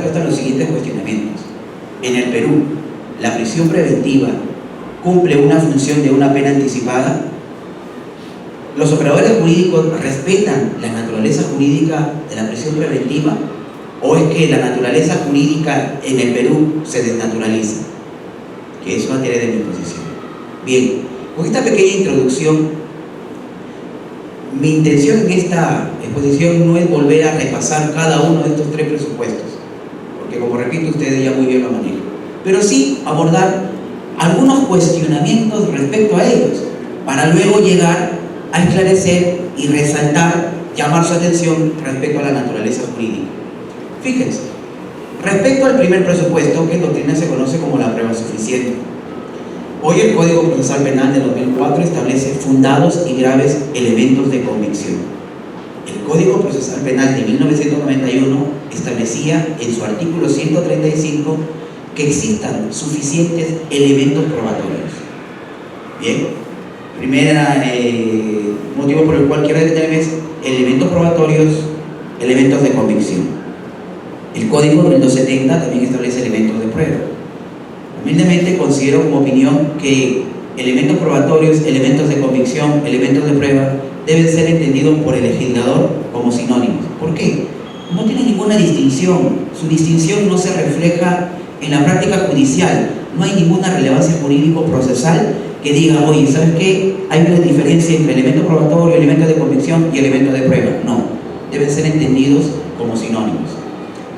respuesta a los siguientes cuestionamientos. En el Perú, ¿la prisión preventiva cumple una función de una pena anticipada? ¿Los operadores jurídicos respetan la naturaleza jurídica de la prisión preventiva? ¿O es que la naturaleza jurídica en el Perú se desnaturaliza? Que es materia de mi posición. Bien, con esta pequeña introducción, mi intención en esta exposición no es volver a repasar cada uno de estos 3 presupuestos, porque como repito, ustedes ya muy bien lo manejan, pero sí abordar algunos cuestionamientos respecto a ellos, para luego llegar a esclarecer y resaltar, llamar su atención respecto a la naturaleza jurídica. Fíjense, respecto al primer presupuesto, que en doctrina se conoce como la prueba suficiente. Hoy el Código Procesal Penal de 2004 establece fundados y graves elementos de convicción. El Código Procesal Penal de 1991 establecía en su artículo 135 que existan suficientes elementos probatorios. Bien, primer motivo por el cual quiero detenerme es elementos probatorios, elementos de convicción. El Código del 270 también establece elementos de prueba. Humildemente considero como opinión que elementos probatorios, elementos de convicción, elementos de prueba deben ser entendidos por el legislador como sinónimos. ¿Por qué? No tiene ninguna distinción. Su distinción no se refleja en la práctica judicial. No hay ninguna relevancia jurídico-procesal que diga, oye, ¿sabes qué? Hay una diferencia entre elementos probatorios, elementos de convicción y elementos de prueba. No, deben ser entendidos como sinónimos.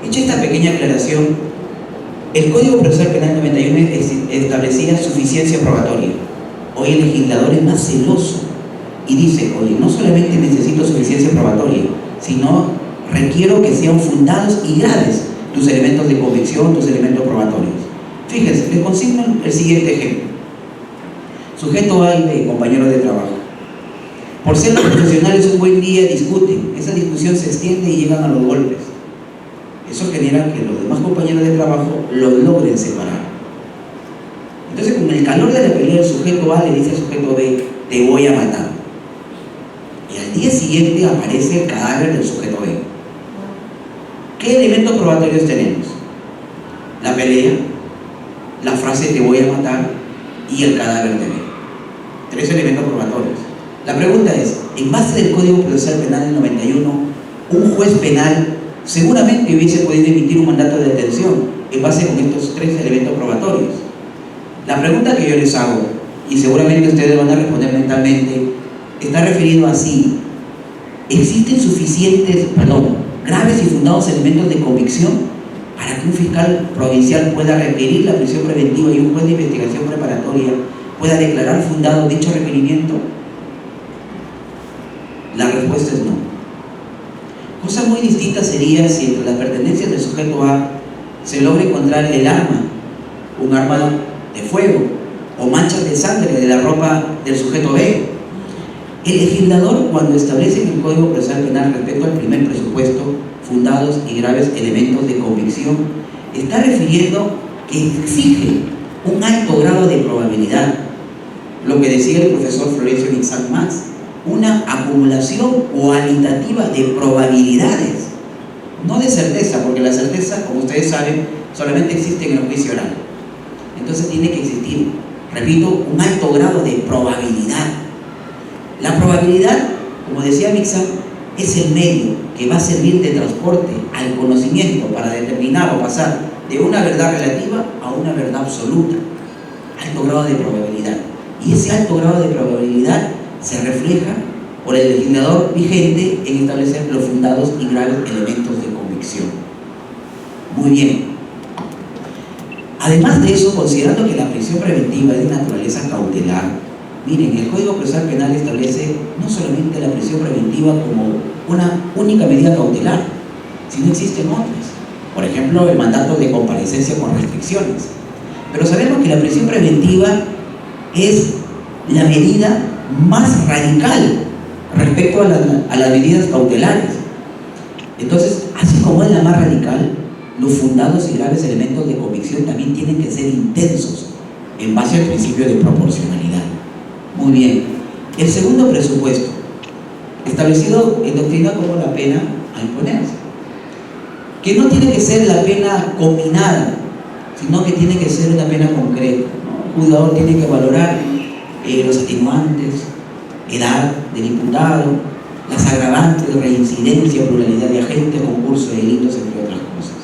Hecha esta pequeña aclaración, el Código Procesal Penal 91 establecía suficiencia probatoria. Hoy el legislador es más celoso y dice, oye, no solamente necesito suficiencia probatoria, sino requiero que sean fundados y graves tus elementos de convicción, tus elementos probatorios. Fíjense, les consigno el siguiente ejemplo. Sujeto A y B, compañeros de trabajo. Por ser los profesionales un buen día discuten, esa discusión se extiende y llegan a los golpes. Eso genera que los demás compañeros de trabajo los logren separar. Entonces, con el calor de la pelea, el sujeto A le dice al sujeto B, te voy a matar. Y al día siguiente aparece el cadáver del sujeto B. ¿Qué elementos probatorios tenemos? La pelea, la frase te voy a matar y el cadáver de B. 3 elementos probatorios. La pregunta es, en base del Código Procesal Penal del 91, un juez penal seguramente hubiese podido emitir un mandato de detención en base con estos 3 elementos probatorios. La pregunta que yo les hago, y seguramente ustedes van a responder mentalmente, está referido a si existen suficientes, graves y fundados elementos de convicción para que un fiscal provincial pueda requerir la prisión preventiva y un juez de investigación preparatoria pueda declarar fundado dicho requerimiento. La respuesta es no. Cosa muy distinta sería si entre las pertenencias del sujeto A se logra encontrar el arma, un arma de fuego o manchas de sangre de la ropa del sujeto B. El legislador, cuando establece en el Código Procesal Penal respecto al primer presupuesto, fundados y graves elementos de convicción, está refiriendo que exige un alto grado de probabilidad, lo que decía el profesor Florencio Nixac Max, una acumulación cualitativa de probabilidades, no de certeza, porque la certeza, como ustedes saben, solamente existe en el juicio oral. Entonces tiene que existir, repito, un alto grado de probabilidad. La probabilidad, como decía Nixac, es el medio que va a servir de transporte al conocimiento para determinar o pasar de una verdad relativa a una verdad absoluta. Alto grado de probabilidad. Y ese alto grado de probabilidad se refleja por el legislador vigente en establecer los fundados y graves elementos de convicción. Muy bien. Además de eso, considerando que la prisión preventiva es de naturaleza cautelar, miren, el Código Procesal Penal establece no solamente la prisión preventiva como una única medida cautelar, sino existen otras. Por ejemplo, el mandato de comparecencia con restricciones. Pero sabemos que la prisión preventiva es la medida más radical respecto a las medidas cautelares. Entonces, así como es la más radical, los fundados y graves elementos de convicción también tienen que ser intensos en base al principio de proporcionalidad. Muy bien. El segundo presupuesto, establecido en doctrina como la pena a imponerse. que no tiene que ser la pena combinada, sino que tiene que ser una pena concreta, ¿no? El juzgador tiene que valorar los atenuantes, edad del imputado, las agravantes de reincidencia, pluralidad de agentes, concurso de delitos, entre otras cosas.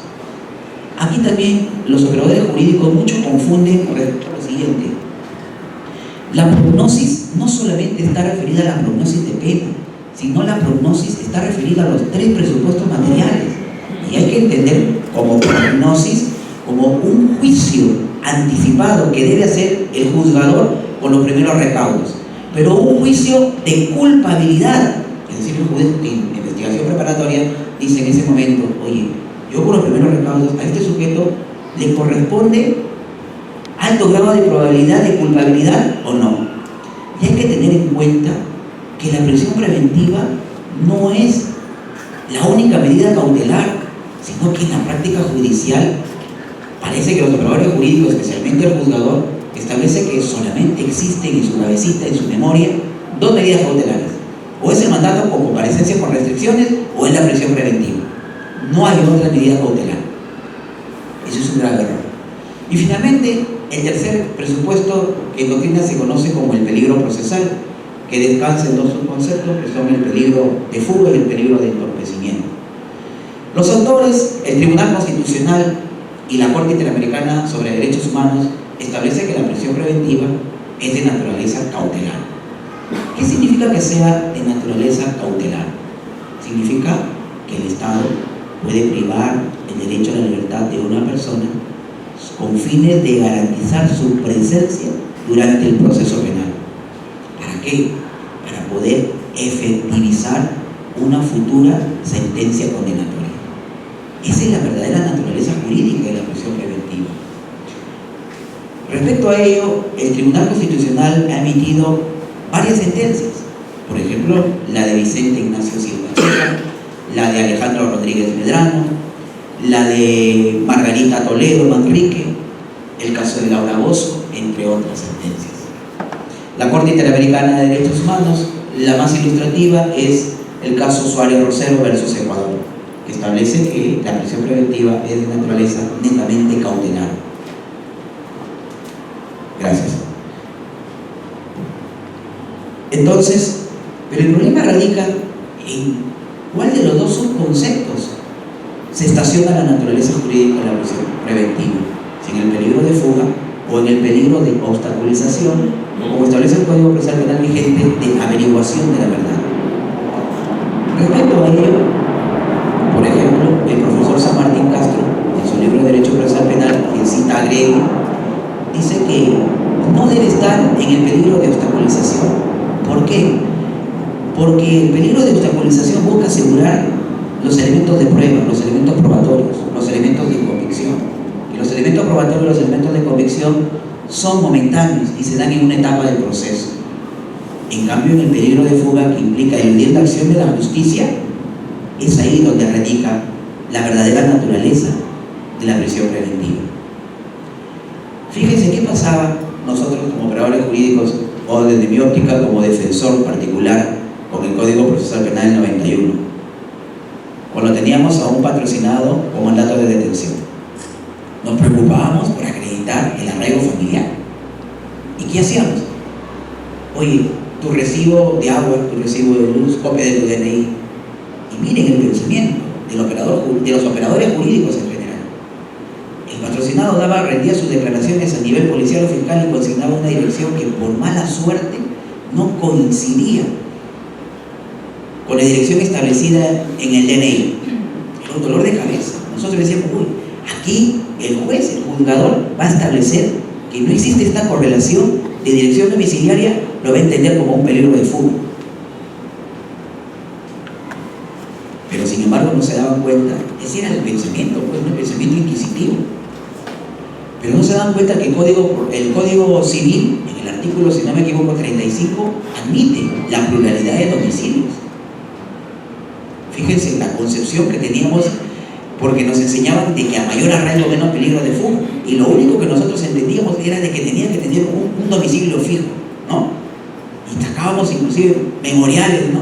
Aquí también los operadores jurídicos mucho confunden respecto a lo siguiente. La prognosis no solamente está referida a la prognosis de pena, sino la prognosis está referida a los 3 presupuestos materiales. Y hay que entender como prognosis como un juicio anticipado que debe hacer el juzgador con los primeros recaudos, pero un juicio de culpabilidad. Es decir, el juez en investigación preparatoria dice en ese momento: oye, yo con los primeros recaudos a este sujeto le corresponde alto grado de probabilidad de culpabilidad o no. Y hay que tener en cuenta que la prisión preventiva no es la única medida cautelar, sino que en la práctica judicial parece que los operadores jurídicos, especialmente el juzgador, establece que solamente existen en su cabecita, en su memoria, 2 medidas cautelares: o es el mandato con comparecencia con restricciones, o es la prisión preventiva. No hay otra medida cautelar. Eso es un grave error. Y finalmente, el tercer presupuesto, que en doctrina se conoce como el peligro procesal, que descansa en 2 subconceptos, que son el peligro de fuga y el peligro de entorpecimiento. Los autores, el Tribunal Constitucional y la Corte Interamericana sobre Derechos Humanos establecen que la prisión preventiva es de naturaleza cautelar. ¿Qué significa que sea de naturaleza cautelar? Significa que el Estado puede privar el derecho a la libertad de una persona con fines de garantizar su presencia durante el proceso penal. ¿Para qué? Para poder efectivizar una futura sentencia condenatoria. Esa es la verdadera naturaleza jurídica de la prisión preventiva. Respecto a ello, el Tribunal Constitucional ha emitido varias sentencias. Por ejemplo, la de Vicente Ignacio Silva Checa, la de Alejandro Rodríguez Medrano, la de Margarita Toledo Manrique, el caso de Laura Bosco, entre otras sentencias. La Corte Interamericana de Derechos Humanos, la más ilustrativa, es el caso Suárez Rosero versus Ecuador, que establece que la prisión preventiva es de naturaleza netamente cautelar. Gracias. Entonces, pero el problema radica en cuál de los 2 subconceptos se estaciona la naturaleza jurídica de la prisión preventiva, si en el peligro de fuga o en el peligro de obstaculización, o como establece el Código Procesal Penal vigente, de averiguación de la verdad. Respecto a ello, por ejemplo, el profesor San Martín Castro, en su libro de Derecho Procesal Penal, que cita a Grevy, dice que no debe estar en el peligro de obstaculización. ¿Por qué? Porque el peligro de obstaculización busca asegurar los elementos de prueba, los elementos probatorios, los elementos de convicción. Y los elementos probatorios y los elementos de convicción son momentáneos y se dan en una etapa del proceso. En cambio, en el peligro de fuga, que implica eludir la acción de la justicia, es ahí donde radica la verdadera naturaleza de la prisión preventiva. Fíjense qué pasaba nosotros como operadores jurídicos, o desde mi óptica como defensor particular, con el Código Procesal Penal del 91, cuando teníamos a un patrocinado con mandato de detención. Nos preocupábamos por acreditar el arraigo familiar. ¿Y qué hacíamos? Oye, tu recibo de agua, tu recibo de luz, copia de tu DNI. Y miren el pensamiento de los operadores jurídicos en general. El patrocinado rendía sus declaraciones a nivel policial o fiscal y consignaba una dirección que por mala suerte no coincidía con la dirección establecida en el DNI. Era un dolor de cabeza. Nosotros decíamos: uy, aquí el juez, el juzgador, va a establecer que no existe esta correlación de dirección domiciliaria, lo va a entender como un peligro de fuga. Pero sin embargo no se daban cuenta, ese era el pensamiento, pues, un pensamiento inquisitivo. Pero no se dan cuenta que el Código Civil, en el artículo, si no me equivoco, 35, admite la pluralidad de domicilios. Fíjense la concepción que teníamos, porque nos enseñaban de que a mayor arraigo menos peligro de fuga, y lo único que nosotros entendíamos era de que tenía que tener un domicilio fijo, ¿no? Y sacábamos inclusive memoriales, ¿no?,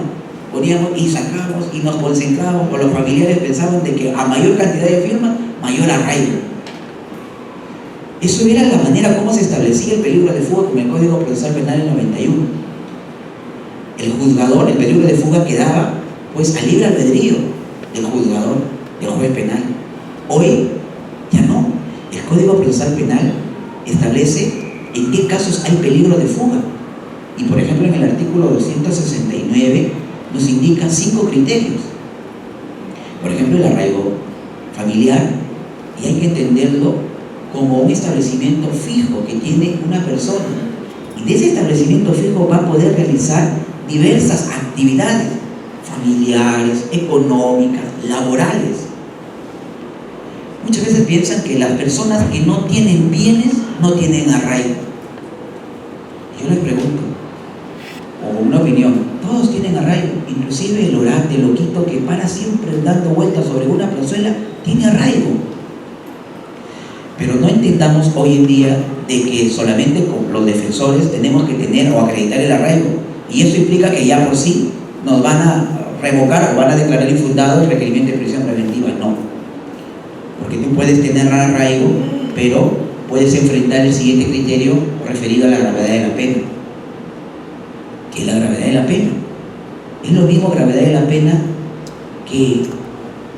poníamos y sacábamos y nos concentrábamos, o los familiares pensaban de que a mayor cantidad de firmas, mayor arraigo. Eso era la manera como se establecía el peligro de fuga con el Código Procesal Penal del 91. El juzgador, el peligro de fuga quedaba pues al libre albedrío del juzgador, del juez penal. Hoy ya no. El Código Procesal Penal establece en qué casos hay peligro de fuga. Y por ejemplo en el artículo 269 nos indica 5 criterios. Por ejemplo, el arraigo familiar, y hay que entenderlo como un establecimiento fijo que tiene una persona, y de ese establecimiento fijo va a poder realizar diversas actividades familiares, económicas, laborales. Muchas veces piensan que las personas que no tienen bienes no tienen arraigo. Yo les pregunto, o una opinión, todos tienen arraigo, inclusive el orante, el loquito que para siempre dando vueltas sobre una plazuela, tiene arraigo. Pero no entendamos hoy en día de que solamente con los defensores tenemos que tener o acreditar el arraigo, y eso implica que ya por sí nos van a revocar o van a declarar infundado el requerimiento de prisión preventiva. No, porque tú puedes tener arraigo, pero puedes enfrentar el siguiente criterio referido a la gravedad de la pena. ¿Qué es la gravedad de la pena? Es lo mismo gravedad de la pena que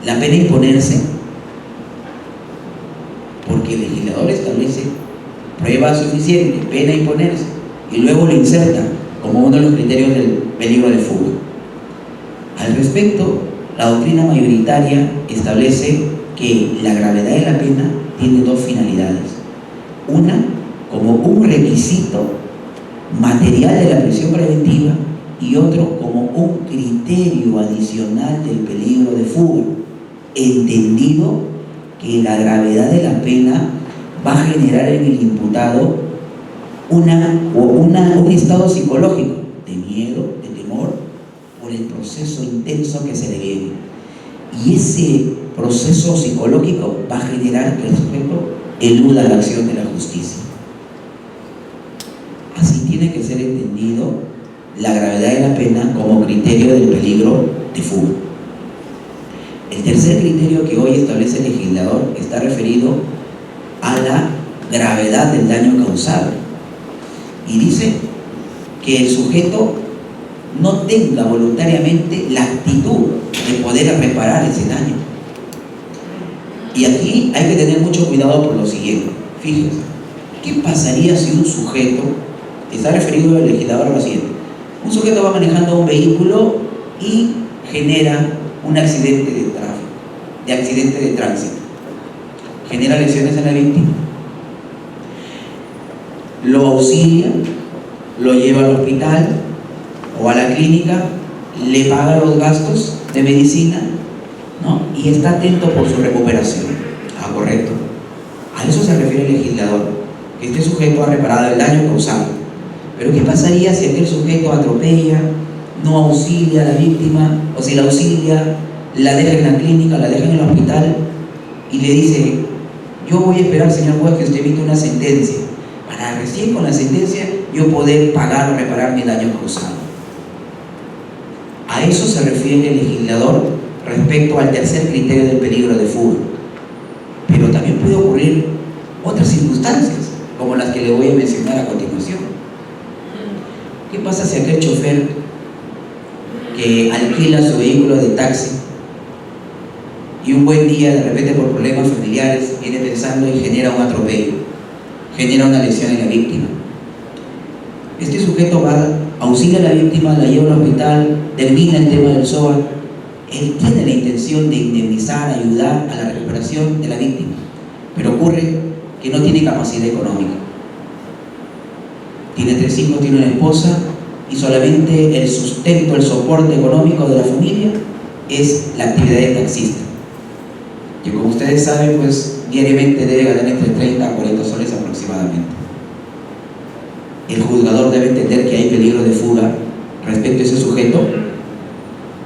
la pena imponerse, porque el legislador establece prueba suficiente, pena imponerse, y luego lo inserta como uno de los criterios del peligro de fuga. Al respecto, la doctrina mayoritaria establece que la gravedad de la pena tiene 2 finalidades. Una, como un requisito material de la prisión preventiva, y otro como un criterio adicional del peligro de fuga, entendido que la gravedad de la pena va a generar en el imputado un estado psicológico de miedo, de temor, por el proceso intenso que se le viene. Y ese proceso psicológico va a generar que el sujeto eluda la acción de la justicia. Así tiene que ser entendido la gravedad de la pena como criterio del peligro de fuga. El tercer criterio que hoy establece el legislador está referido a la gravedad del daño causado, y dice que el sujeto no tenga voluntariamente la actitud de poder reparar ese daño. Y aquí hay que tener mucho cuidado por lo siguiente. Fíjense, ¿qué pasaría si un sujeto, está referido el legislador a lo siguiente: un sujeto va manejando un vehículo y genera un accidente de tránsito, genera lesiones en la víctima, lo auxilia, lo lleva al hospital o a la clínica, le paga los gastos de medicina, ¿no? Y está atento por su recuperación. Ah, correcto. A eso se refiere el legislador, que este sujeto ha reparado el daño causado. Pero ¿qué pasaría si aquel sujeto atropella, no auxilia a la víctima, o si la auxilia, la deja en la clínica, la deja en el hospital y le dice: yo voy a esperar, señor juez, que usted emita una sentencia para recién con la sentencia yo poder pagar o reparar mi daño causado? A eso se refiere el legislador respecto al tercer criterio del peligro de fuga. Pero también puede ocurrir otras circunstancias, como las que le voy a mencionar a continuación. ¿Qué pasa si aquel chofer que alquila su vehículo de taxi y un buen día, de repente por problemas familiares, viene pensando y genera un atropello, genera una lesión en la víctima? Este sujeto va, auxilia a la víctima, la lleva al hospital, termina el tema del SOA. Él tiene la intención de indemnizar, ayudar a la recuperación de la víctima, pero ocurre que no tiene capacidad económica. Tiene 3 hijos, tiene una esposa, y solamente el sustento, el soporte económico de la familia es la actividad de taxista, que, como ustedes saben, pues diariamente debe ganar entre 30 a 40 soles aproximadamente. ¿El juzgador debe entender que hay peligro de fuga respecto a ese sujeto?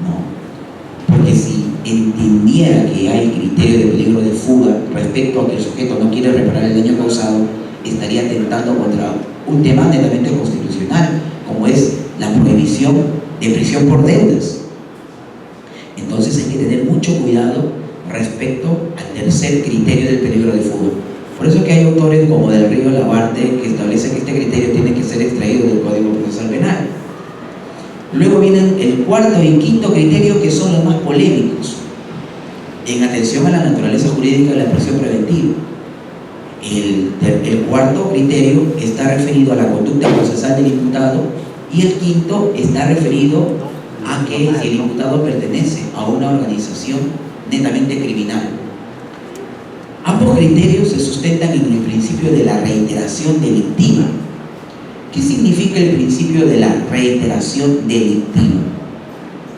No, porque si entendiera que hay criterio de peligro de fuga respecto a que el sujeto no quiere reparar el daño causado, estaría atentando contra un tema netamente constitucional, como es la prohibición de prisión por deudas. Entonces hay que tener mucho cuidado respecto al tercer criterio del peligro de fuga. Por eso que hay autores como Del Río Labarte que establecen que este criterio tiene que ser extraído del Código Procesal Penal. Luego vienen el cuarto y quinto criterio, que son los más polémicos en atención a la naturaleza jurídica de la prisión preventiva. El cuarto criterio está referido a la conducta procesal del imputado, y el quinto está referido a que si el imputado pertenece a una organización netamente criminal. Ambos criterios se sustentan en el principio de la reiteración delictiva. ¿Qué significa el principio de la reiteración delictiva?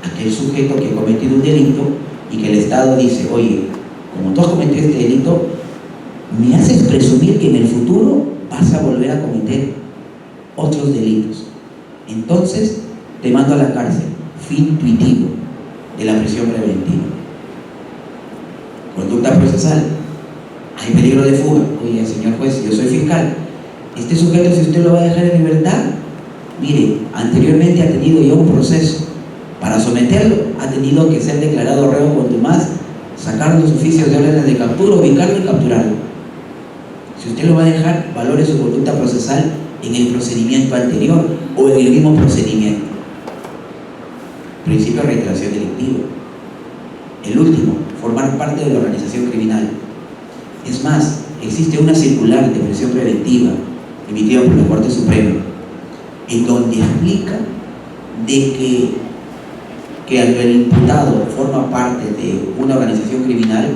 Aquel sujeto que ha cometido un delito y que el Estado dice: oye, como tú has cometido este delito, me haces presumir que en el futuro vas a volver a cometer otros delitos. Entonces te mando a la cárcel. Fin intuitivo de la prisión preventiva. Conducta procesal. Hay peligro de fuga. Oye, señor juez, yo soy fiscal. Este sujeto, si usted lo va a dejar en libertad, mire, anteriormente ha tenido ya un proceso. Para someterlo, ha tenido que ser declarado reo contumaz, sacar los oficios de órdenes de captura, ubicarlo y capturarlo. Si usted lo va a dejar, valore su conducta procesal en el procedimiento anterior o en el mismo procedimiento. Principio de reiteración delictiva. El último, formar parte de la organización criminal. Es más, existe una circular de prisión preventiva emitida por la Corte Suprema, en donde explica de que el imputado forma parte de una organización criminal,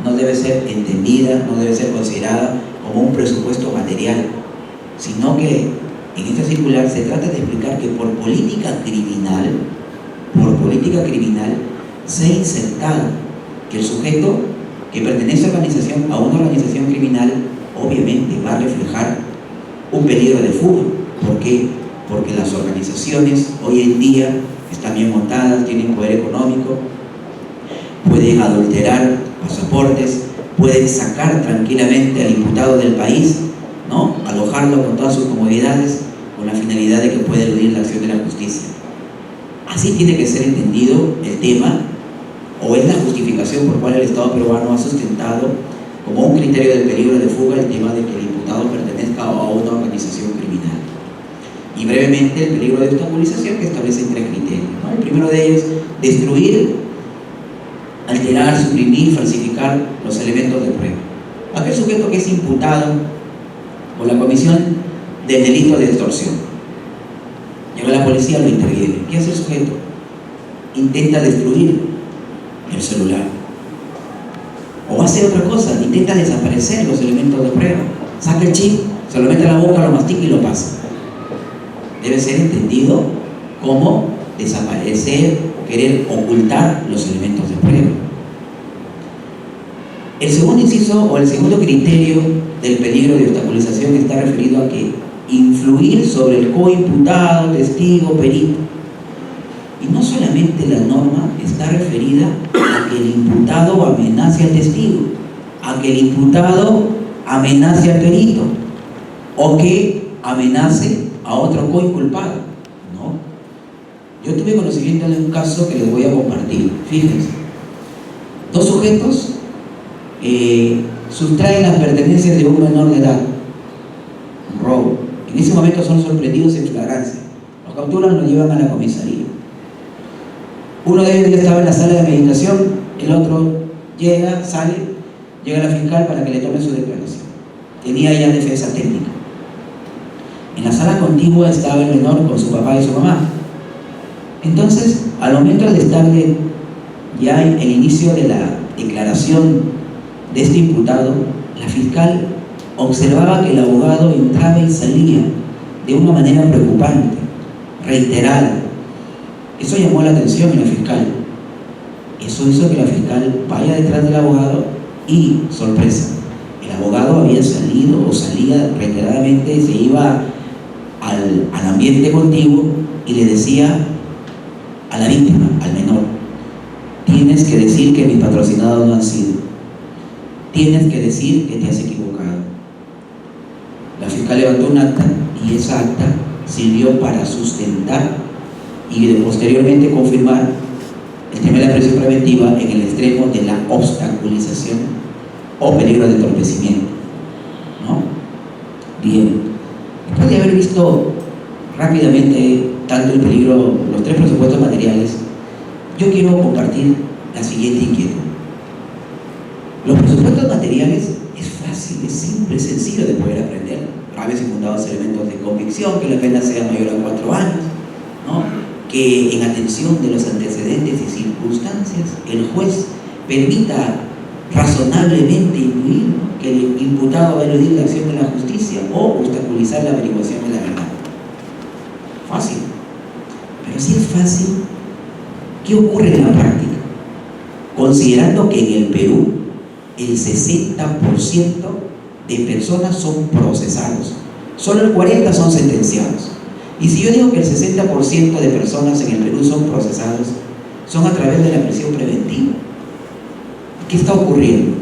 no debe ser entendida, no debe ser considerada como un presupuesto material, sino que en esta circular se trata de explicar que por política criminal se ha insertado que el sujeto que pertenece a una organización criminal obviamente va a reflejar un peligro de fuga. ¿Por qué? Porque las organizaciones hoy en día están bien montadas, tienen poder económico, pueden adulterar pasaportes, pueden sacar tranquilamente al imputado del país, ¿no? Alojarlo con todas sus comodidades, con la finalidad de que pueda eludir la acción de la justicia. Así tiene que ser entendido el tema, o es la justificación por cual el Estado peruano ha sustentado como un criterio del peligro de fuga el tema de que el imputado pertenezca a una organización criminal. Y brevemente, el peligro de obstaculización, que establece 3 criterios, ¿no? El primero de ellos, destruir, alterar, suprimir, falsificar los elementos de prueba. Aquel sujeto que es imputado por la comisión del delito de extorsión, llega la policía, lo interviene. ¿Qué hace el sujeto? Intenta destruir el celular, o hace otra cosa, intenta desaparecer los elementos de prueba, saca el chip, se lo mete a la boca, lo mastica y lo pasa. Debe ser entendido como desaparecer o querer ocultar los elementos de prueba. El segundo inciso o el segundo criterio del peligro de obstaculización está referido a que influir sobre el coimputado, testigo, perito. Y no solamente la norma está referida a que el imputado amenace al testigo, a que el imputado amenace al perito, o que amenace a otro coinculpado, ¿no? Yo tuve conocimiento de un caso que les voy a compartir. Fíjense, 2 sujetos sustraen las pertenencias de un menor de edad, un robo. En ese momento son sorprendidos en flagrancia, los capturan, los llevan a la comisaría. Uno de ellos ya estaba en la sala de meditación, el otro llega, sale, llega a la fiscal para que le tome su declaración. Tenía ya defensa técnica. En la sala contigua estaba el menor con su papá y su mamá. Entonces, al momento de estar ya en el inicio de la declaración de este imputado, la fiscal observaba que el abogado entraba y salía de una manera preocupante, reiterada. Eso llamó la atención de la fiscal. Eso hizo que la fiscal vaya detrás del abogado y, sorpresa, el abogado había salido o salía reiteradamente, se iba al ambiente contiguo y le decía a la víctima, al menor: tienes que decir que mis patrocinados no han sido, tienes que decir que te has equivocado. La fiscal levantó un acta y esa acta sirvió para sustentar y posteriormente confirmar el tema de la prisión preventiva en el extremo de la obstaculización o peligro de entorpecimiento, ¿no? Bien, después de haber visto rápidamente tanto el peligro, los tres presupuestos materiales, yo quiero compartir la siguiente inquietud. Los presupuestos materiales es fácil, es simple, es sencillo de poder aprender. Graves y fundados elementos de convicción, que la pena sea mayor a 4 años, ¿no? Que en atención de los antecedentes y circunstancias, el juez permita razonablemente intuir, ¿no?, que el imputado va a eludir la acción de la justicia o obstaculizar la averiguación de la verdad. Fácil. Pero si es fácil, ¿qué ocurre en la práctica? Considerando que en el Perú el 60% de personas son procesados, solo el 40% son sentenciados. Y si yo digo que el 60% de personas en el Perú son procesados, son a través de la prisión preventiva. ¿Qué está ocurriendo?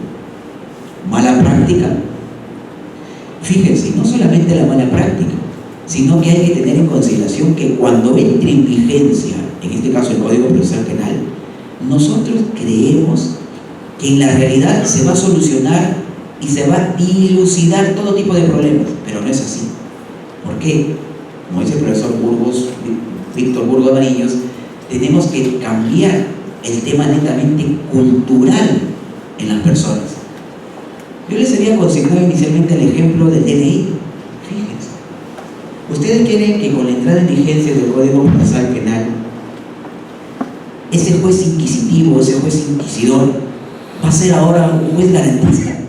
Mala práctica. Fíjense, no solamente la mala práctica, sino que hay que tener en consideración que cuando entre en vigencia, en este caso el Código Procesal Penal, nosotros creemos que en la realidad se va a solucionar y se va a dilucidar todo tipo de problemas, pero no es así. ¿Por qué? Como dice el profesor Víctor Burgos Mariños, tenemos que cambiar el tema netamente cultural en las personas. Yo les había consignado inicialmente el ejemplo del DNI. Fíjense, ustedes quieren que con la entrada en vigencia del Código Procesal Penal, ese juez inquisitivo, ese juez inquisidor, va a ser ahora un juez garantista.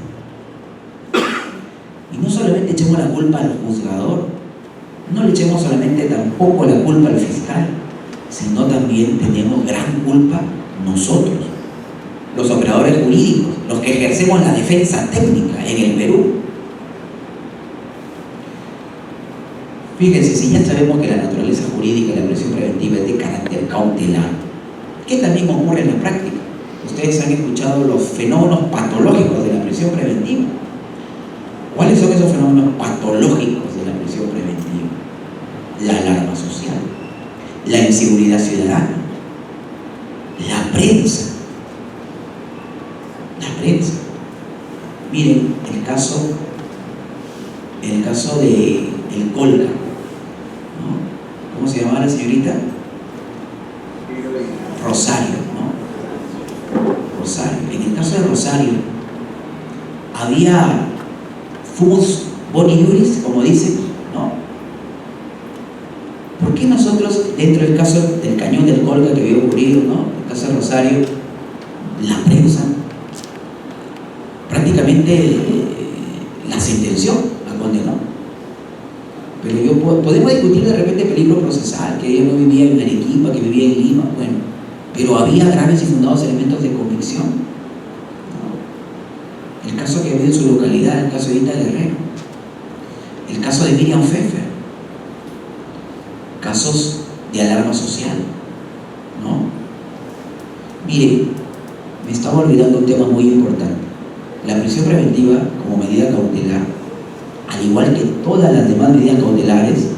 Y no solamente echemos la culpa al juzgador, no le echemos solamente tampoco la culpa al fiscal, sino también tenemos gran culpa nosotros, los operadores jurídicos, los que ejercemos la defensa técnica en el Perú. Fíjense, si ya sabemos que la naturaleza jurídica de la prisión preventiva es de carácter cautelar, ¿qué también ocurre en la práctica? Ustedes han escuchado los fenómenos patológicos de la prisión preventiva. ¿Cuáles son esos fenómenos patológicos de la prisión preventiva? La alarma social, la inseguridad ciudadana, la prensa. Miren, el caso de el Colca, ¿no? ¿Cómo se llamaba la señorita? Rosario, ¿no? Rosario. En el caso de Rosario había fumus boni iuris, como dicen, ¿no? ¿Por qué nosotros, dentro del caso del cañón del Colca que había ocurrido, ¿no?, el caso de Rosario, la prensa prácticamente la sentenció, la condenó? Pero podemos discutir de repente peligro procesal, que ella no vivía en Arequipa, que vivía en Lima, bueno, pero había graves y fundados elementos de convicción, ¿no? El caso que había en su localidad, el caso de Ita Guerrero, el caso de Miriam Pfeffer, casos de alarma social, ¿no? Miren, me estaba olvidando un tema muy importante. La prisión preventiva como medida cautelar, al igual que todas las demás medidas cautelares,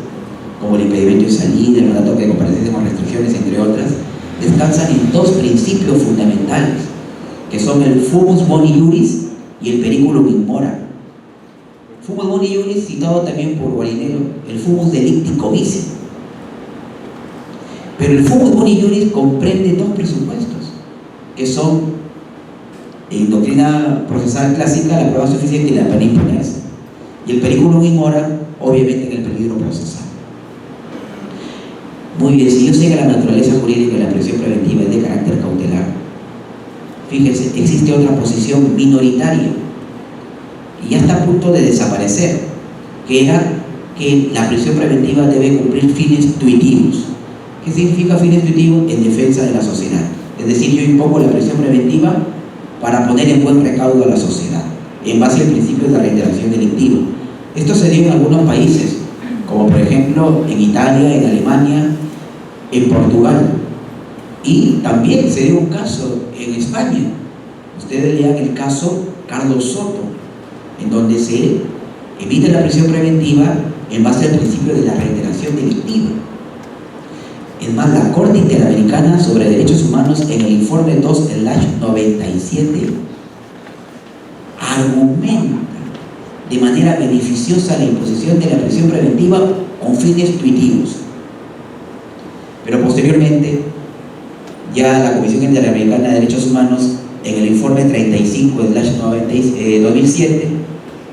como el impedimento de salida, el mandato de comparecencia con restricciones, entre otras, descansan en dos principios fundamentales, que son el fumus boni iuris y el periculum in mora. Fumus boni iuris, citado también por Guarinero, el fumus delicti comicio. Pero el fumus boni iuris comprende dos presupuestos, que son, en doctrina procesal clásica, la prueba suficiente y la pena imponerse. Y el periculum in mora, obviamente, en el peligro procesal. Muy bien, si yo sé que la naturaleza jurídica de la prisión preventiva es de carácter cautelar, fíjense, existe otra posición minoritaria y ya está a punto de desaparecer, que era que la prisión preventiva debe cumplir fines tuitivos. ¿Qué significa fines tuitivos? En defensa de la sociedad. Es decir, yo impongo la prisión preventiva para poner en buen recaudo a la sociedad, en base al principio de la reiteración delictiva. Esto se dio en algunos países, como por ejemplo en Italia, en Alemania, en Portugal, y también se dio un caso en España. Ustedes lean el caso Carlos Soto, en donde se emite la prisión preventiva en base al principio de la reiteración delictiva. En Es más, la Corte Interamericana sobre Derechos Humanos en el informe 2/97 argumenta de manera beneficiosa la imposición de la prisión preventiva con fines tuitivos. Pero posteriormente, ya la Comisión Interamericana de Derechos Humanos en el informe 35/2007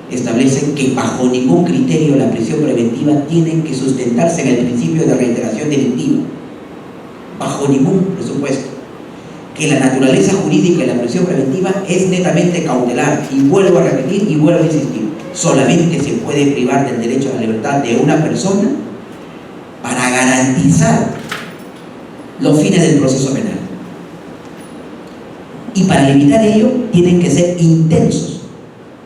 establece que bajo ningún criterio la prisión preventiva tiene que sustentarse en el principio de reiteración delictiva, bajo ningún presupuesto, que la naturaleza jurídica de la prisión preventiva es netamente cautelar, y vuelvo a repetir y vuelvo a insistir, solamente se puede privar del derecho a la libertad de una persona para garantizar los fines del proceso penal. Y para limitar ello tienen que ser intensos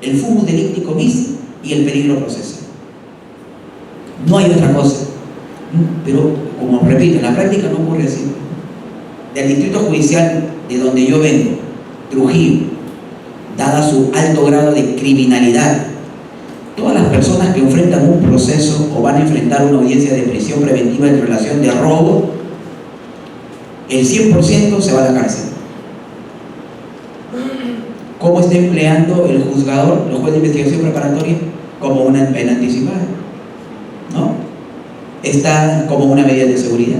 el fumus delicti commissi y el peligro procesal. No hay otra cosa. Pero, como repito, en la práctica no ocurre así. Del distrito judicial de donde yo vengo, Trujillo, dada su alto grado de criminalidad, todas las personas que enfrentan un proceso o van a enfrentar una audiencia de prisión preventiva en relación de robo, el 100% se va a la cárcel. ¿Cómo está empleando el juzgador, el juez de investigación preparatoria? Como una pena anticipada, ¿no? Está como una medida de seguridad.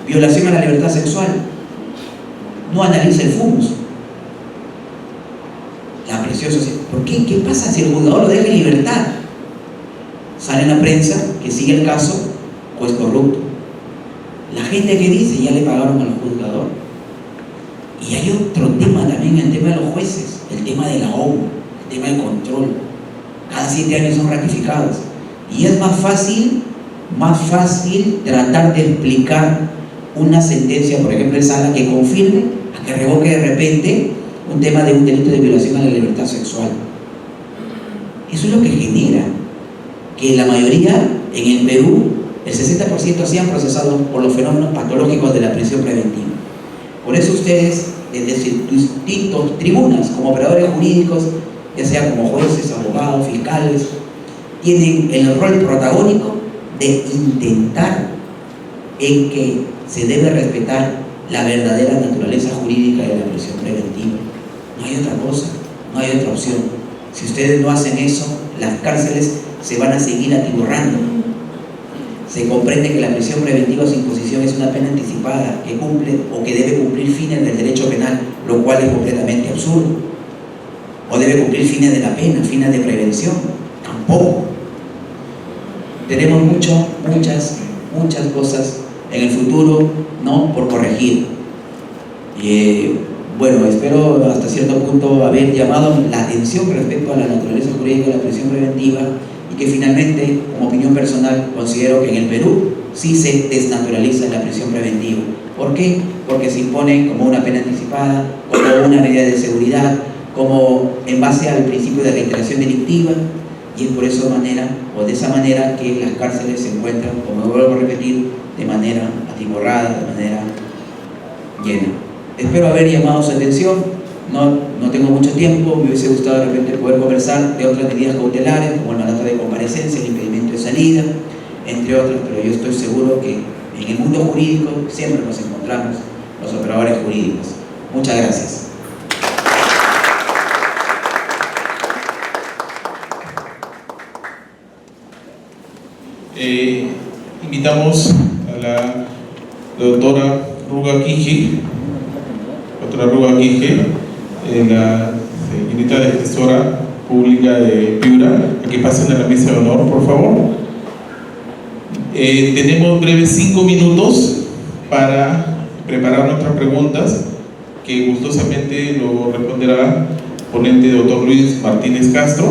Violación a la libertad sexual, no analiza el fumus. La presión social. ¿Por qué? ¿Qué pasa si el juzgador lo deja en libertad? Sale en la prensa que sigue el caso, juez corrupto. La gente que dice, ya le pagaron al juzgador. Y hay otro tema también, el tema de los jueces, el tema de la OMU, el tema del control. Cada 7 años son ratificados. Y es más fácil tratar de explicar una sentencia, por ejemplo en sala, que confirme a que revoque de repente un tema de un delito de violación a la libertad sexual. Eso es lo que genera que la mayoría en el Perú, el 60% sean procesados por los fenómenos patológicos de la prisión preventiva. Por eso ustedes, desde distintas tribunas, como operadores jurídicos, ya sea como jueces, abogados, fiscales, tienen el rol protagónico de intentar en que se debe respetar la verdadera naturaleza jurídica de la prisión preventiva. No hay otra cosa, no hay otra opción. Si ustedes no hacen eso, las cárceles se van a seguir atiborrando. Se comprende que la prisión preventiva sin imposición es una pena anticipada que cumple o que debe cumplir fines del derecho penal, lo cual es completamente absurdo. O debe cumplir fines de la pena, fines de prevención. Tampoco. Tenemos muchas cosas en el futuro, ¿no?, por corregir. Bueno, espero hasta cierto punto haber llamado la atención respecto a la naturaleza jurídica de la prisión preventiva, y que finalmente, como opinión personal, considero que en el Perú sí se desnaturaliza la prisión preventiva. ¿Por qué? Porque se impone como una pena anticipada, como una medida de seguridad, como en base al principio de reiteración delictiva, y es por eso de esa manera que las cárceles se encuentran, como vuelvo a repetir, de manera atiborrada, de manera llena. Espero haber llamado su atención. No tengo mucho tiempo, me hubiese gustado de repente poder conversar de otras medidas cautelares, como el mandato de comparecencia, el impedimento de salida, entre otras, pero yo estoy seguro que en el mundo jurídico siempre nos encontramos los operadores jurídicos. Muchas gracias. Invitamos a la doctora Ruga Quije, la señorita defensora pública de Piura, a que pasen a la mesa de honor, por favor. Tenemos breves 5 minutos para preparar nuestras preguntas, que gustosamente lo responderá el ponente doctor Luis Martínez Castro.